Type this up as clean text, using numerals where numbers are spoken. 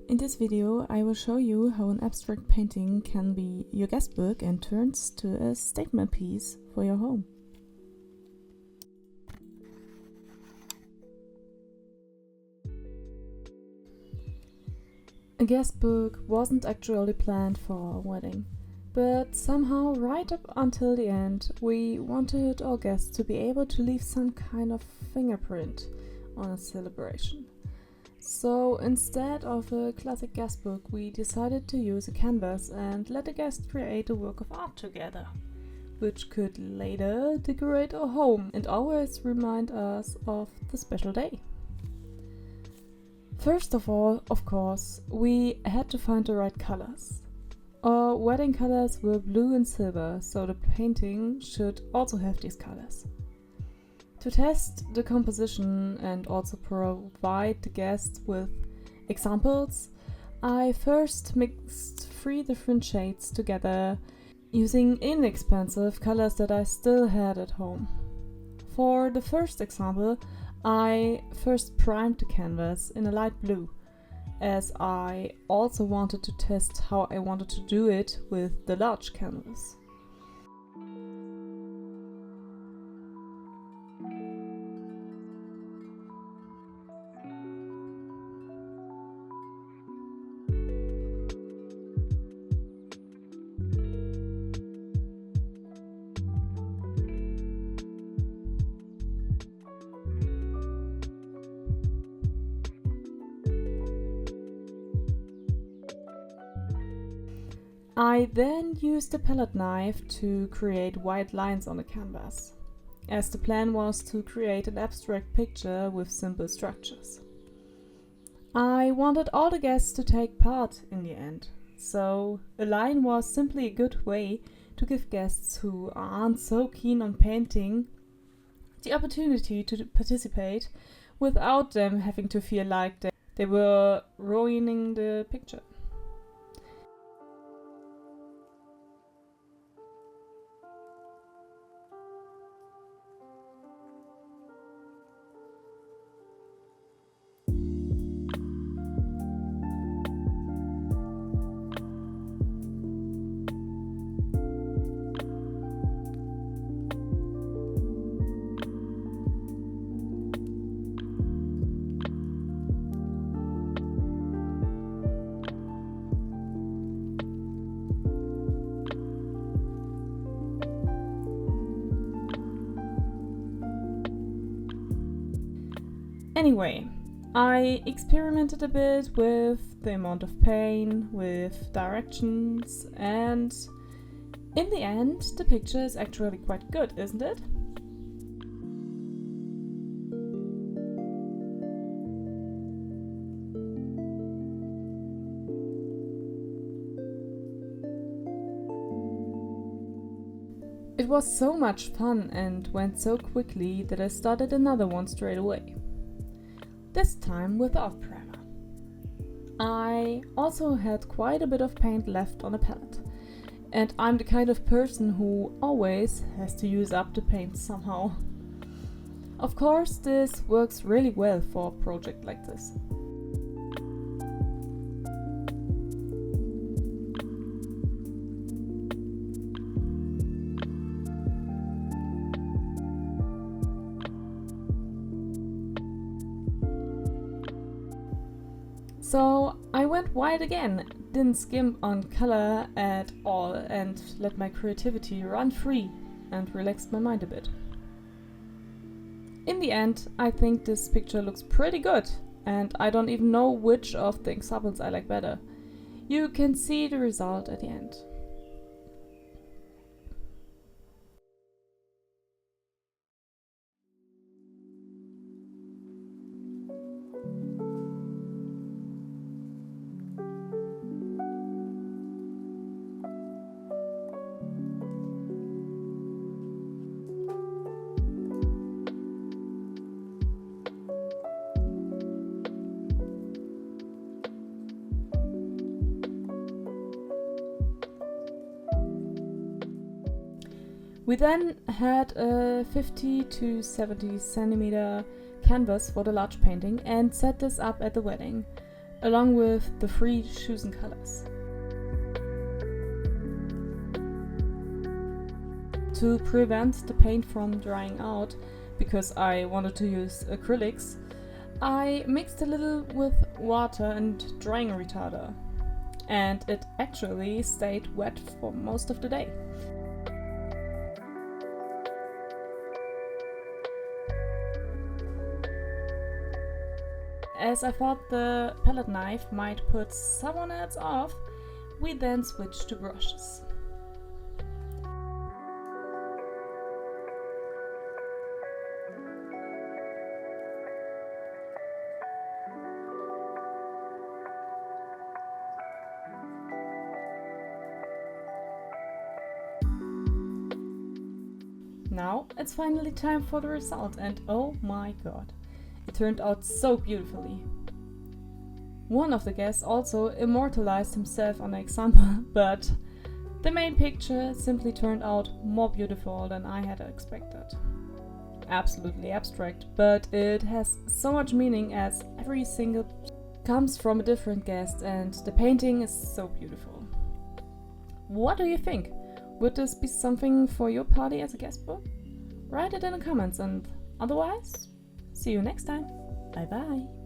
In this video, I will show you how an abstract painting can be your guestbook and turns to a statement piece for your home. A guestbook wasn't actually planned for our wedding, but somehow right up until the end, we wanted our guests to be able to leave some kind of fingerprint on a celebration. So instead of a classic guestbook, we decided to use a canvas and let the guests create a work of art together, which could later decorate our home and always remind us of the special day. First of all, of course, we had to find the right colors. Our wedding colors were blue and silver, so the painting should also have these colors. To test the composition and also provide the guests with examples, I first mixed 3 different shades together using inexpensive colors that I still had at home. For the first example, I first primed the canvas in a light blue, as I also wanted to test how I wanted to do it with the large canvas. I then used a palette knife to create white lines on the canvas, as the plan was to create an abstract picture with simple structures. I wanted all the guests to take part in the end, so a line was simply a good way to give guests who aren't so keen on painting the opportunity to participate without them having to feel like they were ruining the picture. Anyway, I experimented a bit with the amount of paint, with directions, and in the end, the picture is actually quite good, isn't it? It was so much fun and went so quickly that I started another one straight away. This time without primer. I also had quite a bit of paint left on the palette, and I'm the kind of person who always has to use up the paint somehow. Of course, this works really well for a project like this. So I went white again, didn't skimp on color at all and let my creativity run free and relaxed my mind a bit. In the end, I think this picture looks pretty good and I don't even know which of the examples I like better. You can see the result at the end. We then had a 50 to 70 centimeter canvas for the large painting and set this up at the wedding. along with the free chosen colors. To prevent the paint from drying out, because I wanted to use acrylics, I mixed a little with water and drying retarder, and it actually stayed wet for most of the day. As I thought the palette knife might put someone else off, we then switched to brushes. Now it's finally time for the result, and oh my god, it turned out so beautifully. One of the guests also immortalized himself on the example, but the main picture simply turned out more beautiful than I had expected. Absolutely abstract, but it has so much meaning as every single comes from a different guest and the painting is so beautiful. What do you think? Would this be something for your party as a guest book? Write it in the comments, and otherwise, see you next time. Bye bye.